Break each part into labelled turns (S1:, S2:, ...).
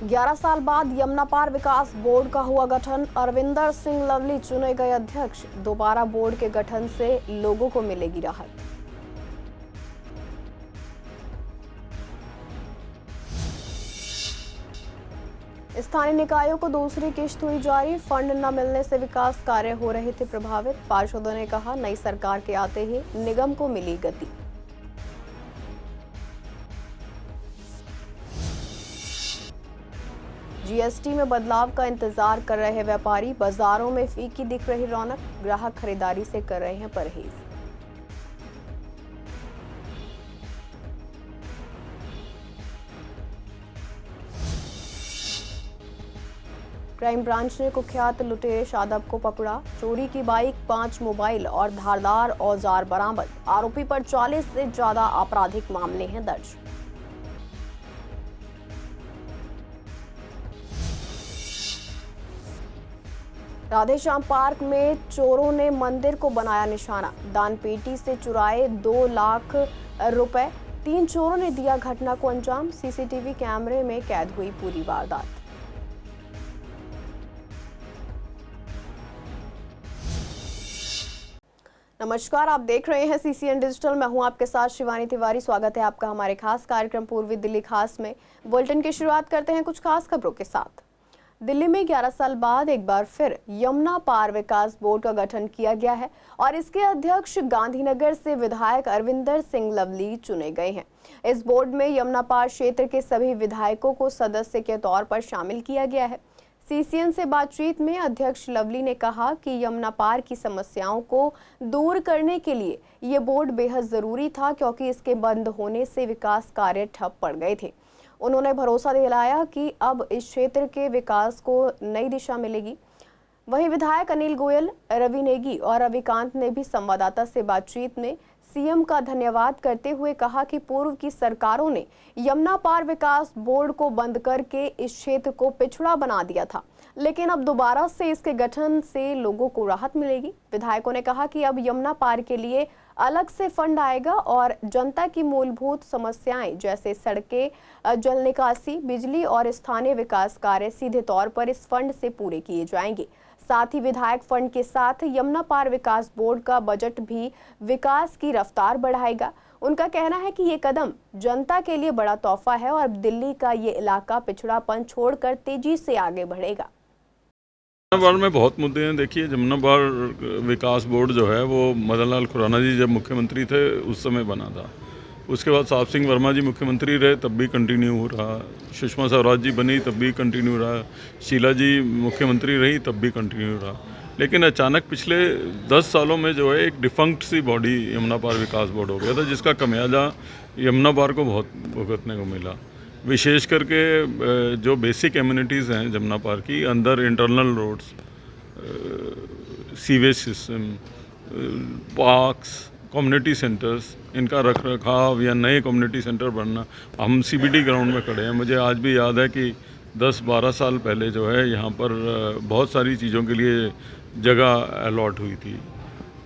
S1: 11 साल बाद यमुना पार विकास बोर्ड का हुआ गठन। अरविंदर सिंह लवली चुने गए अध्यक्ष। दोबारा बोर्ड के गठन से लोगों को मिलेगी राहत। स्थानीय निकायों को दूसरी किश्त हुई जारी। फंड न मिलने से विकास कार्य हो रहे थे प्रभावित। पार्षदों ने कहा, नई सरकार के आते ही निगम को मिली गति। जीएसटी में बदलाव का इंतजार कर रहे व्यापारी। बाजारों में फीकी दिख रही रौनक। ग्राहक खरीदारी से कर रहे हैं परहेज। क्राइम ब्रांच ने कुख्यात लुटेरे शादाब को पकड़ा। चोरी की बाइक, 5 मोबाइल और धारदार औजार बरामद। आरोपी पर 40 से ज्यादा आपराधिक मामले हैं दर्ज। राधेश्याम पार्क में चोरों ने मंदिर को बनाया निशाना। दान पेटी से चुराए 2 लाख रुपए। 3 चोरों ने दिया घटना को अंजाम। सीसीटीवी कैमरे में कैद हुई पूरी वारदात। नमस्कार, आप देख रहे हैं सीसीएन डिजिटल। मैं हूं आपके साथ शिवानी तिवारी। स्वागत है आपका हमारे खास कार्यक्रम पूर्वी दिल्ली खास में। बुलेटिन की शुरुआत करते हैं कुछ खास खबरों के साथ। दिल्ली में 11 साल बाद एक बार फिर यमुना पार विकास बोर्ड का गठन किया गया है और इसके अध्यक्ष गांधीनगर से विधायक अरविंदर सिंह लवली चुने गए हैं। इस बोर्ड में यमुना पार क्षेत्र के सभी विधायकों को सदस्य के तौर पर शामिल किया गया है। सीसीएन से बातचीत में अध्यक्ष लवली ने कहा कि यमुना पार की समस्याओं को दूर करने के लिए ये बोर्ड बेहद जरूरी था, क्योंकि इसके बंद होने से विकास कार्य ठप पड़ गए थे। उन्होंने भरोसा दिलाया कि अब इस क्षेत्र के विकास को नई दिशा मिलेगी। वहीं विधायक अनिल गोयल, रवि नेगी और रविकांत ने भी संवाददाता से बातचीत में सीएम का धन्यवाद करते हुए कहा कि पूर्व की सरकारों ने यमुना पार विकास बोर्ड को बंद करके इस क्षेत्र को पिछड़ा बना दिया था, लेकिन अब दोबारा से इसके गठन से लोगों को राहत मिलेगी। विधायकों ने कहा कि अब यमुना पार के लिए अलग से फंड आएगा और जनता की मूलभूत समस्याएं जैसे सड़कें, जल निकासी, बिजली और स्थानीय विकास कार्य सीधे तौर पर इस फंड से पूरे किए जाएंगे। साथ ही विधायक फंड के साथ यमुना पार विकास बोर्ड का बजट भी विकास की रफ्तार बढ़ाएगा। उनका कहना है कि ये कदम जनता के लिए बड़ा तोहफा है और दिल्ली का ये इलाका पिछड़ापन छोड़कर तेजी से आगे बढ़ेगा।
S2: यमुना पार में बहुत मुद्दे हैं। देखिए, यमुना पार विकास बोर्ड जो है वो मदन लाल खुराना जी जब मुख्यमंत्री थे उस समय बना था। उसके बाद साहब सिंह वर्मा जी मुख्यमंत्री रहे तब भी कंटिन्यू हो रहा। सुषमा स्वराज जी बनी तब भी कंटिन्यू रहा। शीला जी मुख्यमंत्री रही तब भी कंटिन्यू रहा। लेकिन अचानक पिछले 10 सालों में जो है एक डिफंक्ट सी बॉडी यमुना पार विकास बोर्ड हो गया था, जिसका कमियाजा यमुना पार को बहुत भुगतने को मिला। विशेष करके जो बेसिक एम्यूनिटीज़ हैं यमुना पार की, अंदर internal roads, sewage system, parks, community centres, इनका रख रखाव या नए कम्युनिटी सेंटर बनना। हम सीबीडी ग्राउंड में खड़े हैं। मुझे आज भी याद है कि 10-12 साल पहले जो है यहाँ पर बहुत सारी चीज़ों के लिए जगह अलॉट हुई थी।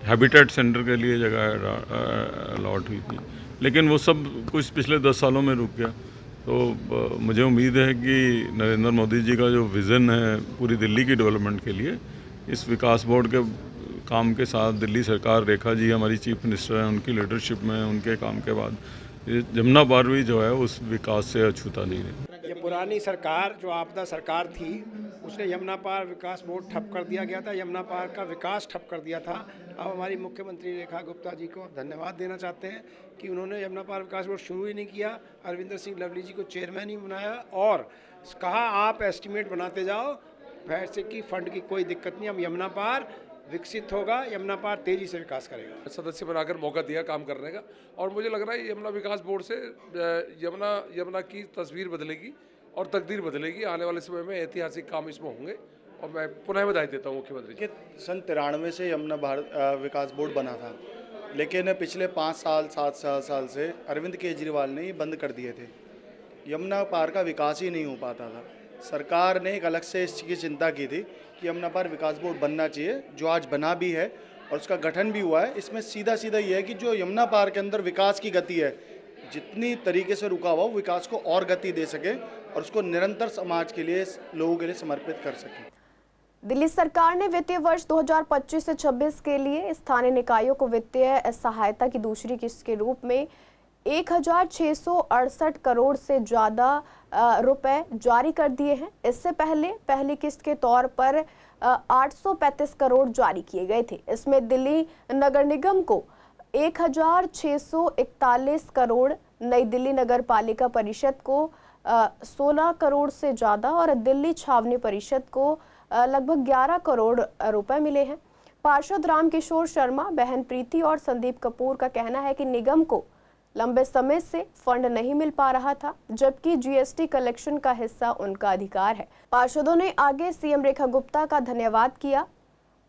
S2: हैबिटेट सेंटर के लिए जगह अलॉट हुई थी, लेकिन वो सब कुछ पिछले 10 सालों में रुक गया। तो मुझे उम्मीद है कि नरेंद्र मोदी जी का जो विज़न है पूरी दिल्ली की डेवलपमेंट के लिए, इस विकास बोर्ड के काम के साथ दिल्ली सरकार, रेखा जी हमारी चीफ मिनिस्टर हैं, उनकी लीडरशिप में, उनके काम के बाद यमुना पार भी जो है उस विकास से अछूता नहीं है।
S3: ये पुरानी सरकार जो आपदा सरकार थी, उसने यमुना पार विकास बोर्ड ठप कर दिया गया था, यमुना पार का विकास ठप कर दिया था। अब हमारी मुख्यमंत्री रेखा गुप्ता जी को धन्यवाद देना चाहते हैं कि उन्होंने यमुना पार विकास बोर्ड शुरू ही नहीं किया, अरविंदर सिंह लवली जी को चेयरमैन ही बनाया और कहा आप एस्टिमेट बनाते जाओ, वैसे कि फंड की कोई दिक्कत नहीं, हम यमुना पार विकसित होगा, यमुना पार तेजी से विकास करेगा।
S4: सदस्य बनाकर मौका दिया काम करने का, और मुझे लग रहा है यमुना विकास बोर्ड से यमुना की तस्वीर बदलेगी और तकदीर बदलेगी। आने वाले समय में ऐतिहासिक काम इसमें होंगे और मैं पुनः बधाई देता हूँ मुख्यमंत्री जी।
S5: सन 93 से यमुना विकास बोर्ड बना था, लेकिन पिछले 5 साल 7 साल से अरविंद केजरीवाल ने ये बंद कर दिए थे। यमुना पार का विकास ही नहीं हो पाता था। सरकार ने एक अलग से इसकी चिंता की थी कि यमुना पार विकास बोर्ड बनना चाहिए, जो आज बना भी है और उसका गठन भी हुआ है। इसमें सीधा ये है कि जो यमुना पार के अंदर विकास की गति है, जितनी तरीके से रुका हुआ विकास को और गति दे सके और उसको निरंतर समाज के लिए, लोगों के लिए समर्पित कर सके।
S1: दिल्ली सरकार ने वित्तीय वर्ष 2025 से 26 के लिए स्थानीय निकायों को वित्तीय सहायता की दूसरी किस्त के रूप में 1668 करोड़ से ज़्यादा रुपए जारी कर दिए हैं। इससे पहले पहली किस्त के तौर पर 835 करोड़ जारी किए गए थे। इसमें दिल्ली नगर निगम को 1641 करोड़, नई दिल्ली नगर पालिका परिषद को 16 करोड़ से ज़्यादा और दिल्ली छावनी परिषद को लगभग 11 करोड़ रुपए मिले हैं। पार्षद रामकिशोर शर्मा, बहन प्रीति और संदीप कपूर का कहना है कि निगम को लंबे समय से फंड नहीं मिल पा रहा था, जबकि जीएसटी कलेक्शन का हिस्सा उनका अधिकार है। पार्षदों ने आगे सीएम रेखा गुप्ता का धन्यवाद किया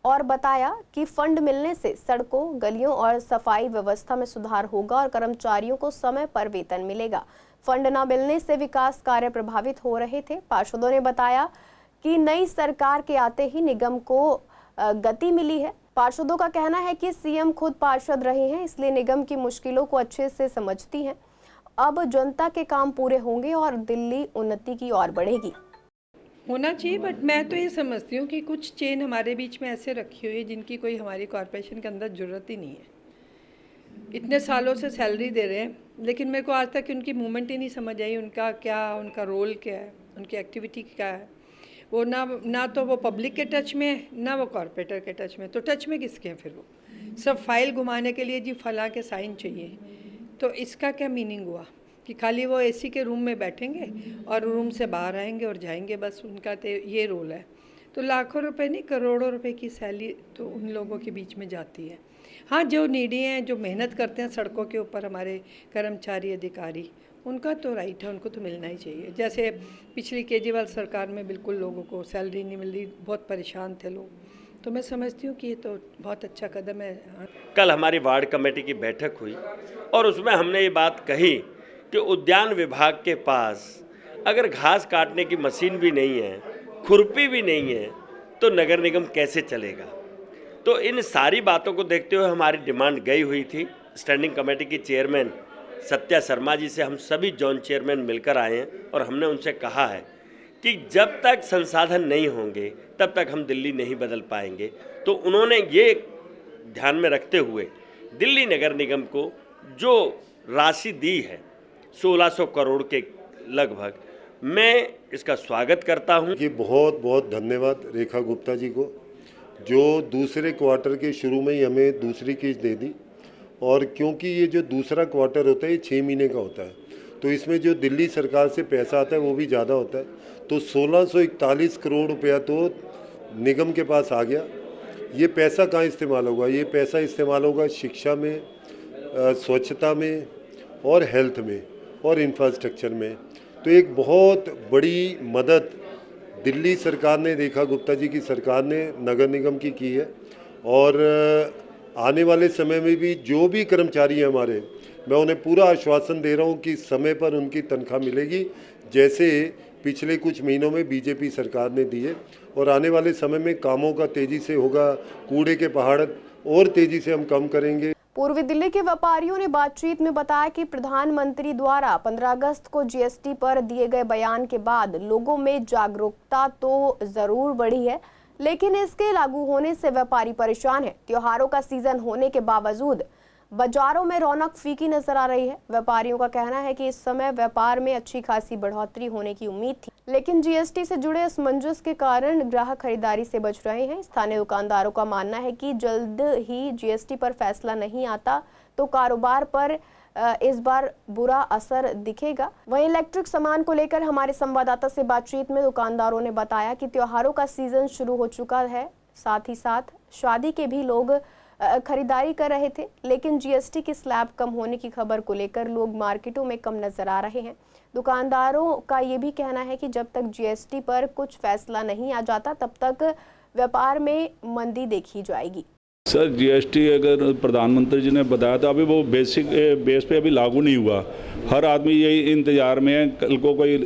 S1: और बताया कि फंड मिलने से सड़कों, गलियों और सफाई व्यवस्था में सुधार होगा और कर्मचारियों को समय पर वेतन मिलेगा। फंड न मिलने से विकास कार्य प्रभावित हो रहे थे। पार्षदों ने बताया कि नई सरकार के आते ही निगम को गति मिली है। पार्षदों का कहना है कि सीएम खुद पार्षद रहे हैं, इसलिए निगम की मुश्किलों को अच्छे से समझती हैं। अब जनता के काम पूरे होंगे और दिल्ली उन्नति की ओर बढ़ेगी।
S6: होना चाहिए, बट मैं तो ये समझती हूँ कि कुछ चेन हमारे बीच में ऐसे रखी हुई है जिनकी कोई हमारी कॉरपोरेशन के अंदर ज़रूरत ही नहीं है। इतने सालों से सैलरी दे रहे हैं, लेकिन मेरे को आज तक उनकी मूवमेंट ही नहीं समझ आई, उनका रोल क्या है, उनकी एक्टिविटी क्या है। वो ना तो वो पब्लिक के टच में है, ना वो कॉरपोरेटर के टच में। तो टच में किसके हैं फिर? वो सब फाइल घुमाने के लिए जी फला के साइन चाहिए, तो इसका क्या मीनिंग हुआ कि खाली वो एसी के रूम में बैठेंगे और रूम से बाहर आएंगे और जाएंगे, बस उनका तो ये रोल है। तो लाखों रुपए नहीं, करोड़ों रुपए की सैलरी तो उन लोगों के बीच में जाती है। हाँ, जो नीडी हैं, जो मेहनत करते हैं सड़कों के ऊपर, हमारे कर्मचारी अधिकारी, उनका तो राइट है, उनको तो मिलना ही चाहिए। जैसे पिछली केजरीवाल सरकार में बिल्कुल लोगों को सैलरी नहीं मिल रही, बहुत परेशान थे लोग। तो मैं समझती हूँ कि ये तो बहुत अच्छा कदम है।
S7: कल हमारी वार्ड कमेटी की बैठक हुई और उसमें हमने ये बात कही कि उद्यान विभाग के पास अगर घास काटने की मशीन भी नहीं है, खुरपी भी नहीं है, तो नगर निगम कैसे चलेगा। तो इन सारी बातों को देखते हुए हमारी डिमांड गई हुई थी। स्टैंडिंग कमेटी की चेयरमैन सत्या शर्मा जी से हम सभी जोन चेयरमैन मिलकर आए हैं और हमने उनसे कहा है कि जब तक संसाधन नहीं होंगे तब तक हम दिल्ली नहीं बदल पाएंगे। तो उन्होंने ये ध्यान में रखते हुए दिल्ली नगर निगम को जो राशि दी है 1600 करोड़ के लगभग, मैं इसका स्वागत करता हूं।
S8: कि बहुत बहुत धन्यवाद रेखा गुप्ता जी को, जो दूसरे क्वार्टर के शुरू में ही हमें दूसरी किस्त दे दी। और क्योंकि ये जो दूसरा क्वार्टर होता है ये 6 महीने का होता है, तो इसमें जो दिल्ली सरकार से पैसा आता है वो भी ज़्यादा होता है। तो 1641 करोड़ रुपया तो निगम के पास आ गया। ये पैसा कहाँ इस्तेमाल होगा? ये पैसा इस्तेमाल होगा शिक्षा में, स्वच्छता में और हेल्थ में और इंफ्रास्ट्रक्चर में। तो एक बहुत बड़ी मदद दिल्ली सरकार ने, रेखा गुप्ता जी की सरकार ने नगर निगम की है। और आने वाले समय में भी जो भी कर्मचारी हैं हमारे, मैं उन्हें पूरा आश्वासन दे रहा हूं कि समय पर उनकी तनख्वाह मिलेगी, जैसे पिछले कुछ महीनों में बीजेपी सरकार ने दी है। और आने वाले समय में कामों का तेज़ी से होगा, कूड़े के पहाड़ और तेज़ी से हम कम करेंगे।
S1: पूर्वी दिल्ली के व्यापारियों ने बातचीत में बताया कि प्रधानमंत्री द्वारा 15 अगस्त को जीएसटी पर दिए गए बयान के बाद लोगों में जागरूकता तो जरूर बढ़ी है, लेकिन इसके लागू होने से व्यापारी परेशान है। त्योहारों का सीजन होने के बावजूद बाजारों में रौनक फीकी नजर आ रही है। व्यापारियों का कहना है कि इस समय व्यापार में अच्छी खासी बढ़ोतरी होने की उम्मीद थी, लेकिन जीएसटी से जुड़े असमंजस के कारण ग्राहक खरीदारी से बच रहे हैं। स्थानीय दुकानदारों का मानना है कि जल्द ही जीएसटी पर फैसला नहीं आता तो कारोबार पर इस बार बुरा असर दिखेगा। वहीं इलेक्ट्रिक सामान को लेकर हमारे संवाददाता से बातचीत में दुकानदारों ने बताया कि त्योहारों का सीजन शुरू हो चुका है, साथ ही साथ शादी के भी लोग खरीदारी कर रहे थे, लेकिन जीएसटी की स्लैब कम होने की खबर को लेकर लोग मार्केटों में कम नजर आ रहे हैं। दुकानदारों का ये भी कहना है कि जब तक जीएसटी पर कुछ फैसला नहीं आ जाता तब तक व्यापार में मंदी देखी जाएगी।
S9: सर, जीएसटी अगर प्रधानमंत्री जी ने बताया था, अभी वो बेसिक बेस पे अभी लागू नहीं हुआ। हर आदमी यही इंतज़ार में है कल को कोई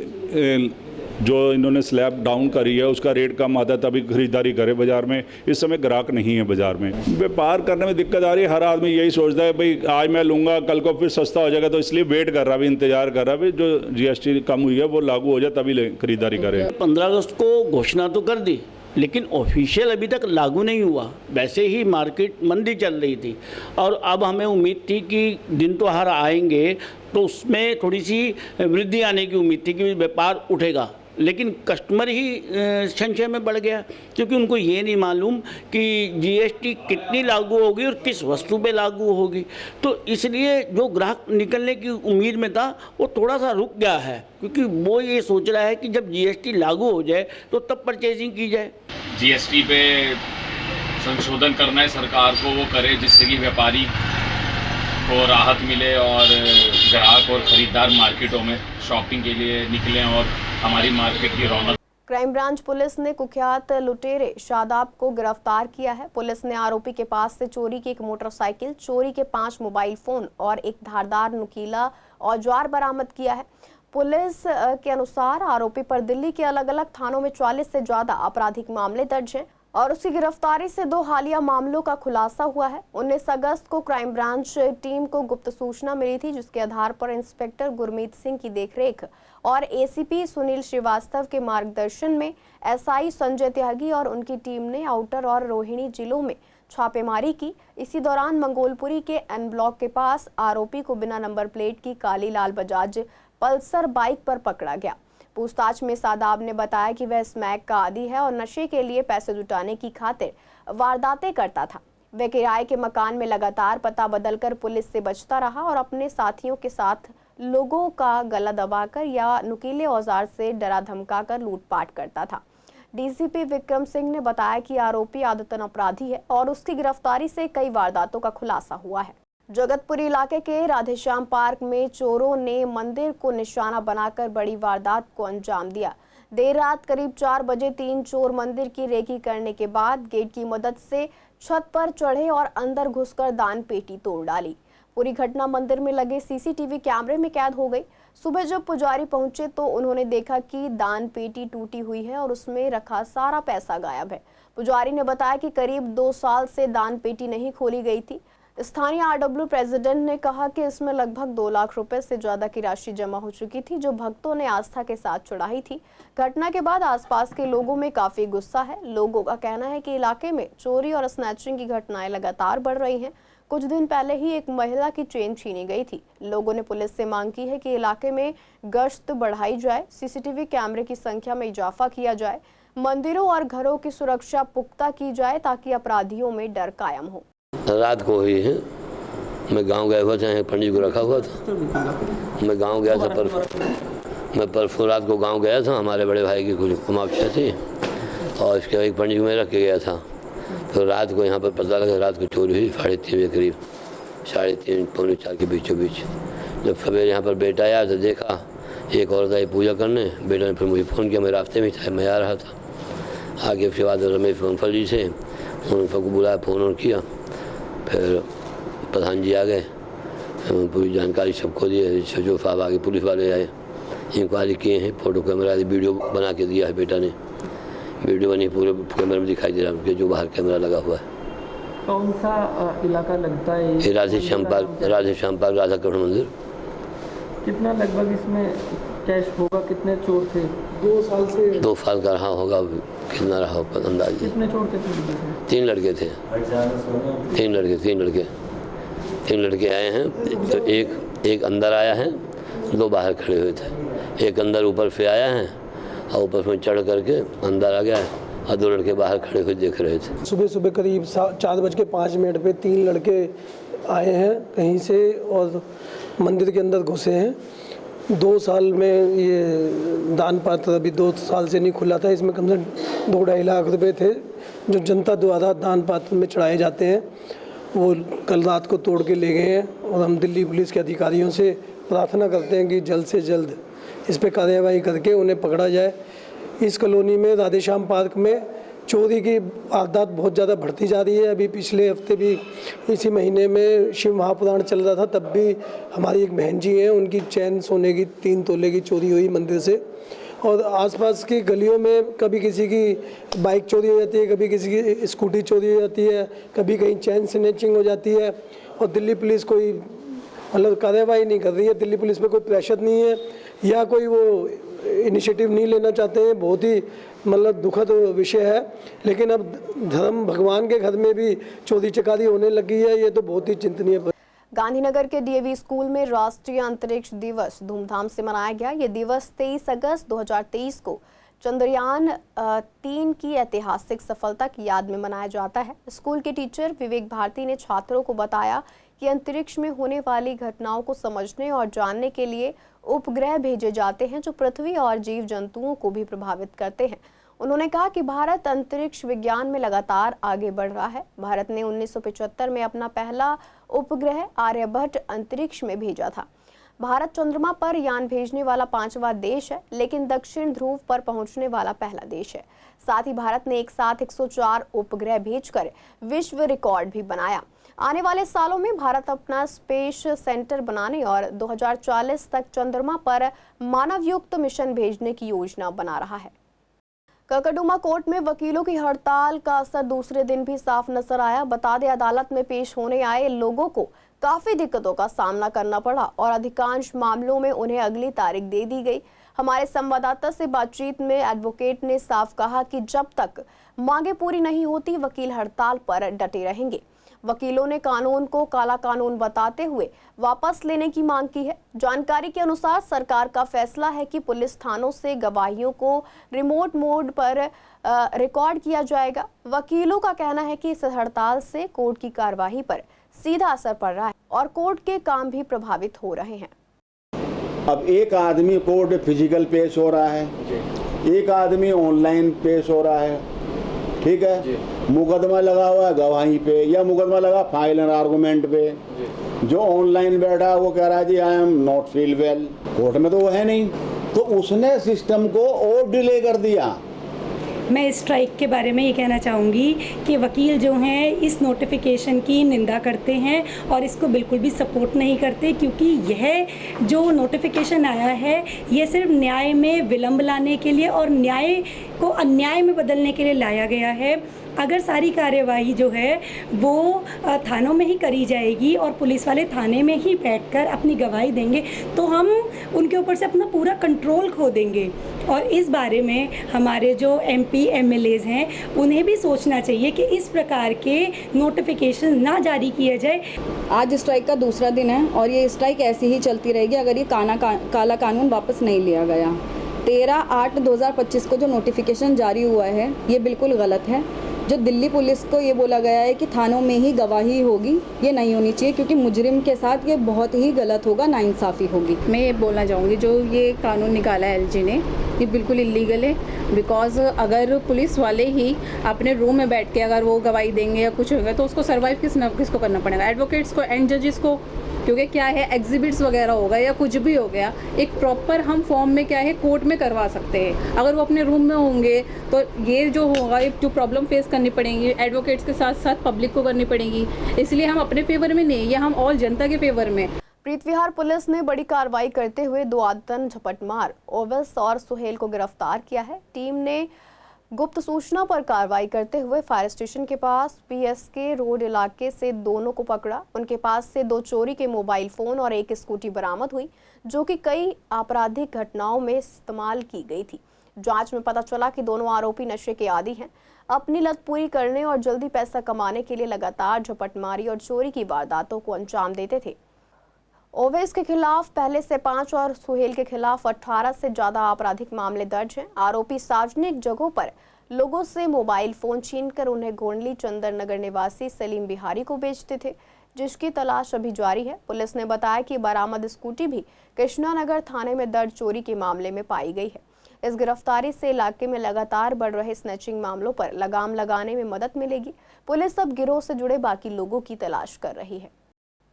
S9: जो इन्होंने स्लैब डाउन करी है उसका रेट कम आता है तभी खरीदारी करे बाज़ार में। इस समय ग्राहक नहीं है बाज़ार में, व्यापार करने में दिक्कत आ रही है। हर आदमी यही सोचता है भाई आज मैं लूँगा कल को फिर सस्ता हो जाएगा, तो इसलिए वेट कर रहा है, इंतजार कर रहा है जो GST कम हुई है वो लागू हो जाए तभी खरीदारी करें।
S10: 15 अगस्त को घोषणा तो कर दी लेकिन ऑफिशियल अभी तक लागू नहीं हुआ। वैसे ही मार्केट मंदी चल रही थी और अब हमें उम्मीद थी कि दिन त्योहार आएंगे तो उसमें थोड़ी सी वृद्धि आने की उम्मीद थी कि व्यापार उठेगा, लेकिन कस्टमर ही संशय में बढ़ गया क्योंकि उनको ये नहीं मालूम कि GST कितनी लागू होगी और किस वस्तु पे लागू होगी। तो इसलिए जो ग्राहक निकलने की उम्मीद में था वो थोड़ा सा रुक गया है क्योंकि वो ये सोच रहा है कि जब GST लागू हो जाए तो तब परचेजिंग की जाए।
S11: GST पे संशोधन करना है सरकार को, वो करे जिससे कि व्यापारी को राहत मिले और ग्राहक और खरीदार मार्केटों में शॉपिंग के लिए निकलें और हमारी मार्केट की रौनक।
S1: क्राइम ब्रांच पुलिस ने कुख्यात लुटेरे शादाब को गिरफ्तार किया है। पुलिस ने आरोपी के पास से चोरी की एक मोटरसाइकिल, चोरी के 5 मोबाइल फोन और एक धारदार नुकीला औजार बरामद किया है। पुलिस के अनुसार आरोपी पर दिल्ली के अलग अलग थानों में 40 से ज्यादा आपराधिक मामले दर्ज हैं और उसकी गिरफ्तारी से 2 हालिया मामलों का खुलासा हुआ है। 19 अगस्त को क्राइम ब्रांच टीम को गुप्त सूचना मिली थी जिसके आधार पर इंस्पेक्टर गुरमीत सिंह की देखरेख और ACP सुनील श्रीवास्तव के मार्गदर्शन में SI संजय त्यागी और उनकी टीम ने आउटर और रोहिणी जिलों में छापेमारी की। इसी दौरान मंगोलपुरी के N ब्लॉक के पास आरोपी को बिना नंबर प्लेट की काली लाल बजाज पल्सर बाइक पर पकड़ा गया। पूछताछ में शादाब ने बताया कि वह स्मैक का आदी है और नशे के लिए पैसे जुटाने की खातिर वारदातें करता था। वह किराए के मकान में लगातार पता बदलकर पुलिस से बचता रहा और अपने साथियों के साथ लोगों का गला दबाकर या नुकीले औजार से डरा धमकाकर लूटपाट करता था। DCP विक्रम सिंह ने बताया कि आरोपी आदतन अपराधी है और उसकी गिरफ्तारी से कई वारदातों का खुलासा हुआ है। जगतपुरी इलाके के राधेश्याम पार्क में चोरों ने मंदिर को निशाना बनाकर बड़ी वारदात को अंजाम दिया। देर रात करीब 4 बजे 3 चोर मंदिर की रेकी करने के बाद गेट की मदद से छत पर चढ़े और अंदर घुसकर दान पेटी तोड़ डाली। पूरी घटना मंदिर में लगे CCTV कैमरे में कैद हो गई। सुबह जब पुजारी पहुंचे तो उन्होंने देखा कि दान पेटी टूटी हुई है और उसमें रखा सारा पैसा गायब है। पुजारी ने बताया कि करीब 2 साल से दान पेटी नहीं खोली गई थी। स्थानीय RW प्रेसिडेंट ने कहा कि इसमें लगभग 2 लाख रुपए से ज्यादा की राशि जमा हो चुकी थी जो भक्तों ने आस्था के साथ चढ़ाई थी। घटना के बाद आसपास के लोगों में काफी गुस्सा है। लोगों का कहना है कि इलाके में चोरी और स्नैचिंग की घटनाएं लगातार बढ़ रही हैं। कुछ दिन पहले ही एक महिला की चेन छीनी गई थी। लोगों ने पुलिस से मांग की है कि इलाके में गश्त बढ़ाई जाए, CCTV कैमरे की संख्या में इजाफा किया जाए, मंदिरों और घरों की सुरक्षा पुख्ता की जाए ताकि अपराधियों में डर कायम हो।
S12: रात को हुई है, मैं गांव गया हुआ था, पंडित को रखा हुआ था। मैं गांव गया था मैं परसों रात को गांव गया था। हमारे बड़े भाई की कुछ कुमावशा थी और इसके एक पंडित को मैं रख के गया था। तो रात को यहाँ पर पता लगा रात को चोरी हुई 3:30 बजे करीब, 3:30 पौने 4 के बीचों बीच। जब सवेरे यहाँ पर बेटा आया तो देखा एक औरत आई पूजा करने। बेटा ने फिर मुझे फ़ोन किया, मैं रास्ते में था, मैं आ रहा था। आगे उसके बाद रमेश वंफल जी से उन सबको बुलाया, फ़ोन ऑन किया। फिर प्रधान जी आ गए, पूरी जानकारी सबको दी। जो साहब आगे पुलिस वाले आए, इंक्वायरी किए हैं, फ़ोटो कैमरा वीडियो बना के दिया है। बेटा ने वीडियो बनी, पूरे कैमरे में दिखाई दे रहा है जो बाहर कैमरा लगा हुआ है।
S13: कौन सा इलाका लगता है ये?
S12: राधेश्याम पार्क राधा कृष्ण मंदिर।
S13: कितना लगभग इसमें कैश होगा? कितने चोर थे? 2 साल से
S12: 2 साल का रहा होगा, कितना रहा होगा अंदाज?
S13: कितने चोर थे?
S12: 3 लड़के थे। 3 लड़के आए हैं। तो एक अंदर आया है, 2 बाहर खड़े हुए थे। एक अंदर ऊपर से आया है और ऊपर से चढ़ करके अंदर आ गया है और 2 लड़के बाहर खड़े हुए देख रहे थे।
S14: सुबह करीब 4:05 पे 3 लड़के आए हैं कहीं से और मंदिर के अंदर घुसे हैं। 2 साल में ये दान पात्र अभी 2 साल से नहीं खुला था। इसमें कम से कम 2-2.5 लाख रुपए थे जो जनता द्वारा दान पात्र में चढ़ाए जाते हैं। वो कल रात को तोड़ के ले गए हैं और हम दिल्ली पुलिस के अधिकारियों से प्रार्थना करते हैं कि जल्द से जल्द इस पर कार्रवाई करके उन्हें पकड़ा जाए। इस कॉलोनी में राधेश्याम पार्क में चोरी की वारदात बहुत ज़्यादा बढ़ती जा रही है। अभी पिछले हफ्ते भी इसी महीने में शिव महापुराण चल रहा था, तब भी हमारी एक बहन जी हैं, उनकी चैन सोने की 3 तोले की चोरी हुई मंदिर से। और आसपास की गलियों में कभी किसी की बाइक चोरी हो जाती है, कभी किसी की स्कूटी चोरी हो जाती है, कभी कहीं चैन स्नैचिंग हो जाती है और दिल्ली पुलिस कोई मतलब कार्रवाई नहीं कर रही है। दिल्ली पुलिस पे कोई प्रेशर नहीं है या कोई वो इनिशिएटिव नहीं लेना चाहते हैं। बहुत ही मतलब दुखद विषय है। लेकिन अब धर्म भगवान के घर में भी चोरी चकारी होने लगी है, ये तो बहुत ही चिंतनीय है।
S1: गांधीनगर के डीएवी स्कूल में राष्ट्रीय अंतरिक्ष दिवस धूमधाम से मनाया गया। ये दिवस 23 अगस्त 2023 को चंद्रयान 3 की ऐतिहासिक सफलता की याद में मनाया जाता है। स्कूल के टीचर विवेक भारती ने छात्रों को बताया कि अंतरिक्ष में होने वाली घटनाओं को समझने और जानने के लिए उपग्रह भेजे जाते हैं जो पृथ्वी और जीव जंतुओं को भी प्रभावित करते हैं। उन्होंने कहा कि भारत अंतरिक्ष विज्ञान में लगातार आगे बढ़ रहा है। भारत ने 1975 में अपना पहला उपग्रह आर्यभट्ट अंतरिक्ष में भेजा था। भारत चंद्रमा पर यान भेजने वाला 5वां देश है, लेकिन दक्षिण ध्रुव पर पहुंचने वाला पहला देश है। साथ ही भारत ने एक साथ 104 उपग्रह भेजकर विश्व रिकॉर्ड भी बनाया। आने वाले सालों में भारत अपना स्पेस सेंटर बनाने और 2040 तक चंद्रमा पर मानवयुक्त मिशन भेजने की योजना बना रहा है। ककड़ुमा कोर्ट में वकीलों की हड़ताल का असर दूसरे दिन भी साफ नजर आया। बता दें, अदालत में पेश होने आए लोगों को काफी दिक्कतों का सामना करना पड़ा और अधिकांश मामलों में उन्हें अगली तारीख दे दी गई। हमारे संवाददाता से बातचीत में एडवोकेट ने साफ कहा कि जब तक मांगे पूरी नहीं होती वकील हड़ताल पर डटे रहेंगे। वकीलों ने कानून को काला कानून बताते हुए वापस लेने की मांग की है। जानकारी के अनुसार सरकार का फैसला है कि पुलिस थानों से गवाहियों को रिमोट मोड पर रिकॉर्ड किया जाएगा। वकीलों का कहना है कि इस हड़ताल से कोर्ट की कार्यवाही पर सीधा असर पड़ रहा है और कोर्ट के काम भी प्रभावित हो रहे हैं।
S15: अब एक आदमी कोर्ट फिजिकल पेश हो रहा है, एक आदमी ऑनलाइन पेश हो रहा है, ठीक है। मुकदमा लगा हुआ है गवाही पे या मुकदमा लगा फाइल एंड आर्गूमेंट पे। जो ऑनलाइन बैठा है वो कह रहा है जी I am not feel well. Court में तो वो है नहीं, तो उसने सिस्टम को और डिले कर दिया।
S16: मैं इस स्ट्राइक के बारे में ये कहना चाहूँगी कि वकील जो हैं इस नोटिफिकेशन की निंदा करते हैं और इसको बिल्कुल भी सपोर्ट नहीं करते, क्योंकि यह जो नोटिफिकेशन आया है ये सिर्फ न्याय में विलंब लाने के लिए और न्याय को अन्याय में बदलने के लिए लाया गया है। अगर सारी कार्यवाही जो है वो थानों में ही करी जाएगी और पुलिस वाले थाने में ही बैठकर अपनी गवाही देंगे तो हम उनके ऊपर से अपना पूरा कंट्रोल खो देंगे। और इस बारे में हमारे जो MP MLAs हैं उन्हें भी सोचना चाहिए कि इस प्रकार के नोटिफिकेशन ना जारी किया जाए।
S17: आज स्ट्राइक का दूसरा दिन है और ये स्ट्राइक ऐसी ही चलती रहेगी अगर ये काला कानून वापस नहीं लिया गया। 13/8/2025 को जो नोटिफिकेशन जारी हुआ है ये बिल्कुल गलत है। जो दिल्ली पुलिस को ये बोला गया है कि थानों में ही गवाही होगी, ये नहीं होनी चाहिए, क्योंकि मुजरिम के साथ ये बहुत ही गलत होगा, नाइंसाफ़ी होगी। मैं ये बोलना चाहूँगी जो ये कानून निकाला है LG ने, ये बिल्कुल इलीगल है। बिकॉज अगर पुलिस वाले ही अपने रूम में बैठ के अगर वो गवाही देंगे या कुछ होगा तो उसको सर्वाइव किसको करना पड़ेगा, एडवोकेट्स को एंड जजेस को। क्योंकि क्या है, एग्जिबिट्स वगैरह होगा या कुछ भी हो गया, एक प्रॉपर हम फॉर्म में क्या है कोर्ट में करवा सकते हैं। अगर वो अपने रूम में होंगे तो ये जो होगा, ये जो प्रॉब्लम फेस करनी पड़ेंगी एडवोकेट्स के साथ साथ पब्लिक को करनी पड़ेगी। इसलिए हम अपने फेवर में नहीं, ये हम ऑल जनता के फेवर में।
S1: प्रीतविहार पुलिस ने बड़ी कार्रवाई करते हुए 2 आतंक झपटमार ओवैस और सुहेल को गिरफ्तार किया है। टीम ने गुप्त सूचना पर कार्रवाई करते हुए फायर स्टेशन के पास PSK रोड इलाके से दोनों को पकड़ा। उनके पास से 2 चोरी के मोबाइल फोन और 1 स्कूटी बरामद हुई, जो कि कई आपराधिक घटनाओं में इस्तेमाल की गई थी। जांच में पता चला कि दोनों आरोपी नशे के आदी हैं। अपनी लत पूरी करने और जल्दी पैसा कमाने के लिए लगातार झपटमारी और चोरी की वारदातों को अंजाम देते थे। ओवैस के खिलाफ पहले से 5 और सुहेल के खिलाफ 18 से ज्यादा आपराधिक मामले दर्ज हैं। आरोपी सार्वजनिक जगहों पर लोगों से मोबाइल फोन छीनकर उन्हें गोंडली चंदर नगर निवासी सलीम बिहारी को बेचते थे, जिसकी तलाश अभी जारी है। पुलिस ने बताया कि बरामद स्कूटी भी कृष्णानगर थाने में दर्ज चोरी के मामले में पाई गई है। इस गिरफ्तारी से इलाके में लगातार बढ़ रहे स्नैचिंग मामलों पर लगाम लगाने में मदद मिलेगी। पुलिस अब गिरोह से जुड़े बाकी लोगों की तलाश कर रही है।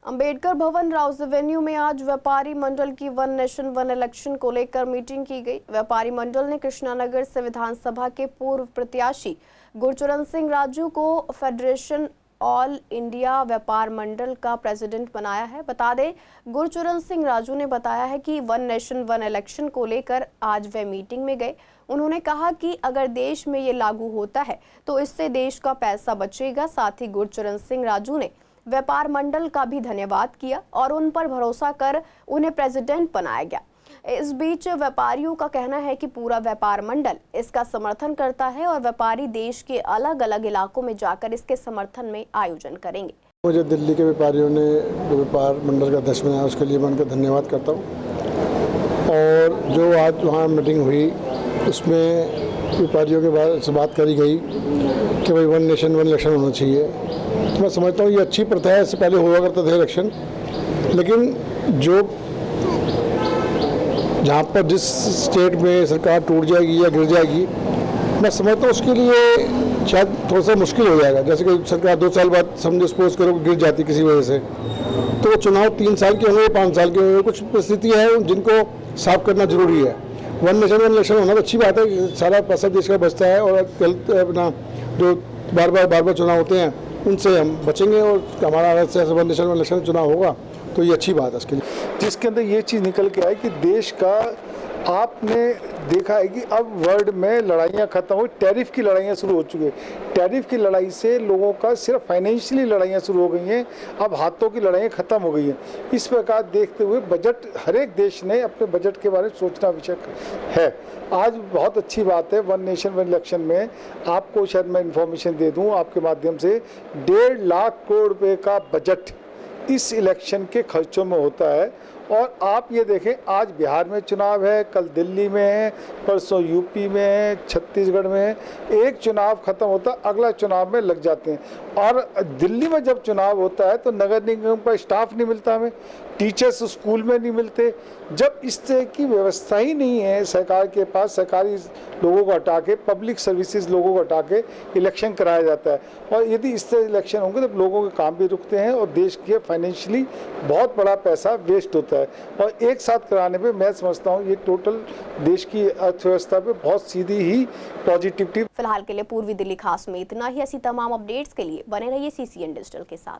S1: अंबेडकर भवन राउज एवेन्यू में आज व्यापारी मंडल की 1 नेशन 1 इलेक्शन को लेकर मीटिंग की गई। व्यापारी मंडल ने कृष्णानगर से विधानसभा के पूर्व प्रत्याशी गुरचरण सिंह राजू को फेडरेशन ऑल इंडिया व्यापार मंडल का प्रेसिडेंट बनाया है। बता दें, गुरचरण सिंह राजू ने बताया है कि वन नेशन वन इलेक्शन को लेकर आज वे मीटिंग में गए। उन्होंने कहा कि अगर देश में ये लागू होता है तो इससे देश का पैसा बचेगा। साथ ही गुरचरण सिंह राजू ने व्यापार मंडल का भी धन्यवाद किया और उन पर भरोसा कर उन्हें प्रेसिडेंट बनाया गया। इस बीच व्यापारियों का कहना है कि पूरा व्यापार मंडल इसका समर्थन करता है और व्यापारी देश के अलग अलग इलाकों में जाकर इसके समर्थन में आयोजन करेंगे।
S18: मुझे दिल्ली के व्यापारियों ने व्यापार मंडल का अध्यक्ष बनाया, उसके लिए मैं उनका धन्यवाद करता हूँ। और जो आज वहाँ मीटिंग हुई उसमें व्यापारियों के बारे से बात करी गई कि भाई वन नेशन वन इलेक्शन होना चाहिए। तो मैं समझता हूँ ये अच्छी प्रथा है। इससे पहले हुआ करता था इलेक्शन, लेकिन जो जहाँ पर जिस स्टेट में सरकार टूट जाएगी या गिर जाएगी, मैं समझता हूँ उसके लिए शायद थोड़ा सा मुश्किल हो जाएगा। जैसे कि सरकार 2 साल बाद समझो सपोज करो गिर जाती किसी वजह से, तो चुनाव 3 साल के होंगे 5 साल के होंगे। कुछ परिस्थिति है जिनको साफ करना जरूरी है। वन नेशन वन इलेक्शन होना तो अच्छी बात है, सारा पैसा देश का बचता है और अपना जो बार बार चुनाव होते हैं उनसे हम बचेंगे और हमारा वन नेशन वन इलेक्शन चुनाव होगा तो ये अच्छी बात है उसके लिए।
S19: जिसके अंदर ये चीज़ निकल के आई कि देश का आपने देखा है कि अब वर्ल्ड में लड़ाइयाँ खत्म हुई, टैरिफ की लड़ाइयाँ शुरू हो चुकी है। टैरिफ की लड़ाई से लोगों का सिर्फ फाइनेंशियली लड़ाइयाँ शुरू हो गई हैं, अब हाथों की लड़ाइयाँ खत्म हो गई हैं। इस प्रकार देखते हुए बजट, हर एक देश ने अपने बजट के बारे में सोचना आवश्यक है। आज बहुत अच्छी बात है, वन नेशन वन इलेक्शन में आपको शायद मैं इन्फॉर्मेशन दे दूँ आपके माध्यम से, 1.5 लाख करोड़ रुपये का बजट इस इलेक्शन के खर्चों में होता है। और आप ये देखें, आज बिहार में चुनाव है, कल दिल्ली में है, परसों यूपी में है, छत्तीसगढ़ में है। एक चुनाव खत्म होता है, अगला चुनाव में लग जाते हैं। और दिल्ली में जब चुनाव होता है तो नगर निगम का स्टाफ नहीं मिलता, हमें टीचर्स स्कूल में नहीं मिलते। जब इस तरह की व्यवस्था ही नहीं है सरकार के पास, सरकारी लोगों को हटा के, पब्लिक सर्विसेज लोगों को हटा के इलेक्शन कराया जाता है। और यदि इस तरह इलेक्शन होंगे तो लोगों के काम भी रुकते हैं और देश के फाइनेंशियली बहुत बड़ा पैसा वेस्ट होता है। और एक साथ कराने पे मैं समझता हूँ ये टोटल देश की अर्थव्यवस्था पे बहुत सीधी ही पॉजिटिविटी।
S1: फिलहाल के लिए पूर्वी दिल्ली खास में इतना ही। ऐसी तमाम अपडेट्स के लिए बने रहिए CCN डिजिटल के साथ।